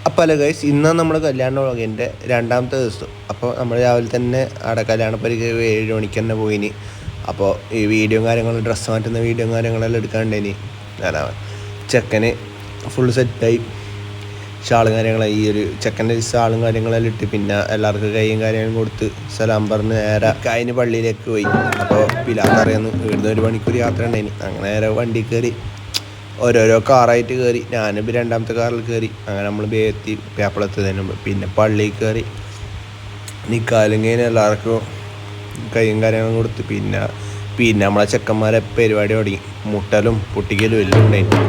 അപ്പോൾ അല്ല ഗൈസ്, ഇന്നാണ് നമ്മുടെ കല്യാണ വ്ളോഗിൻ്റെ രണ്ടാമത്തെ ദിവസം. അപ്പോൾ നമ്മൾ രാവിലെ തന്നെ അവിടെ കല്യാണപ്പരിക്ക് 7 മണിക്ക് തന്നെ പോയിനി. അപ്പോൾ ഈ വീഡിയോയും കാര്യങ്ങളും ഡ്രസ്സ് മാറ്റുന്ന വീഡിയോയും കാര്യങ്ങളെല്ലാം എടുക്കാണ്ടേനി. ചെക്കന് ഫുൾ സെറ്റായി, ഷാളും കാര്യങ്ങളായി. ഈ ഒരു ചെക്കൻ്റെ ഷാളും കാര്യങ്ങളെല്ലാം ഇട്ട് പിന്നെ എല്ലാവർക്കും കൈയും കാര്യങ്ങളും കൊടുത്ത് സലാം പറഞ്ഞ് നേരെ കഴിഞ്ഞ് പള്ളിയിലേക്ക് പോയി. അപ്പോൾ പിലാത്തറിയാന്ന് ഇവിടുന്ന് 1 മണിക്കൂർ യാത്ര ഉണ്ടായിനി. അങ്ങനെ നേരെ വണ്ടി കയറി ഓരോരോ കാറായിട്ട് കയറി. ഞാനിപ്പോൾ രണ്ടാമത്തെ കാറിൽ കയറി. അങ്ങനെ നമ്മൾ എത്തി പേപ്പളെത്തുന്നതിന് മുമ്പ് പിന്നെ പള്ളിയിൽ കയറി നിക്കാലും കഴിഞ്ഞ് എല്ലാവർക്കും കൈയും കാര്യങ്ങളും കൊടുത്ത് പിന്നെ നമ്മളെ ചെക്കന്മാരെ പരിപാടി തുടങ്ങി. മുട്ടലും പൊട്ടിക്കലും എല്ലാം ഉണ്ടായിരുന്നു.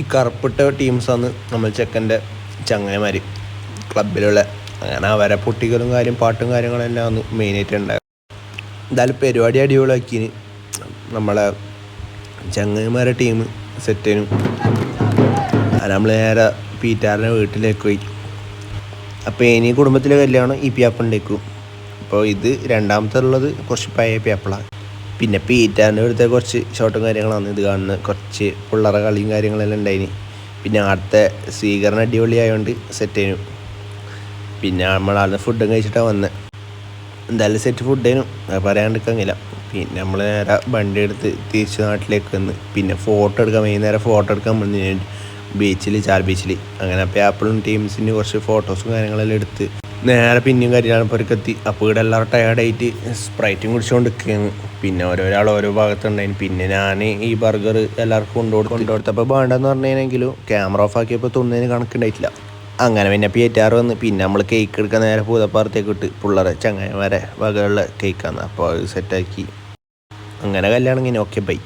ഈ കറുപ്പിട്ട ടീംസാണ് നമ്മൾ ചെക്കൻ്റെ ചങ്ങന്മാർ ക്ലബിലുള്ള. അങ്ങനെ അവരെ പൊട്ടിക്കലും പാട്ടും കാര്യങ്ങളെല്ലാം ആണ് മെയിനായിട്ട് ഉണ്ടായത്. എന്തായാലും പരിപാടി അടിപൊളിയാക്കിന്. നമ്മളെ ചങ്ങന്മാരെ ടീം സെറ്റിനും നമ്മൾ നേരെ പീറ്റാറിൻ്റെ വീട്ടിലേക്ക് പോയി. അപ്പോൾ ഇനി കുടുംബത്തിലെ കല്യാണം ഈ പ്യാപ്പുണ്ടേക്കും. അപ്പോൾ ഇത് രണ്ടാമത്തെ ഉള്ളത് കുറച്ച് പഴയ പ്യാപ്പിളാണ്. പിന്നെ പീറ്റാറിൻ്റെ അടുത്ത കുറച്ച് ഷോട്ടും കാര്യങ്ങളാണ് ഇത് കാണുന്നത്. കുറച്ച് പിള്ളേരെ കളിയും കാര്യങ്ങളെല്ലാം ഉണ്ടായിന്. പിന്നെ അടുത്ത സ്വീകരണം അടിപൊളിയായതുകൊണ്ട് സെറ്റ് ചെയ്യുന്നു. പിന്നെ നമ്മളന്ന് ഫുഡും കഴിച്ചിട്ടാണ് വന്നത്. എന്തായാലും സെറ്റ് ഫുഡേനും പറയാണ്ടിരിക്കാനില്ല. പിന്നെ നമ്മൾ നേരെ വണ്ടി എടുത്ത് തിരിച്ച് നാട്ടിലേക്ക് വന്ന് പിന്നെ ഫോട്ടോ എടുക്കാൻ വൈകുന്നേരം ഫോട്ടോ എടുക്കാൻ വന്ന് ബീച്ചിൽ ചാൽ ബീച്ചിൽ. അങ്ങനെ പേപ്പിളും ടീംസിന് കുറച്ച് ഫോട്ടോസും കാര്യങ്ങളെല്ലാം എടുത്ത് നേരെ പിന്നെയും കല്യാണപ്പുരക്കെത്തി. അപ്പോൾ ഇവിടെ എല്ലാവരും ടയർഡായിട്ട് സ്പ്രൈറ്റും കുടിച്ചുകൊണ്ട് നിൽക്കുകയാണ്. പിന്നെ ഓരോരാൾ ഓരോ ഭാഗത്തുണ്ടായിരുന്നു. പിന്നെ ഞാൻ ഈ ബർഗർ എല്ലാവർക്കും കൊണ്ടുകൊടുത്തപ്പോൾ വേണ്ടെന്ന് പറഞ്ഞെങ്കിലും ക്യാമറ ഓഫ് ആക്കിയപ്പോൾ തിന്നതിന് കണക്കുണ്ടായിട്ടില്ല. അങ്ങനെ പിന്നെ പിയേറ്റാറ് വന്ന് പിന്നെ നമ്മൾ കേക്ക് എടുക്കാൻ നേരെ പൂതപ്പാറത്തേക്ക് ഇട്ട് പിള്ളേരെ ചങ്ങന്മാരെ വകയുള്ള കേക്കാണ്. അപ്പോൾ അത് സെറ്റാക്കി അങ്ങനെ കല്യാണം ഇങ്ങനെ ഓക്കെ ബൈ.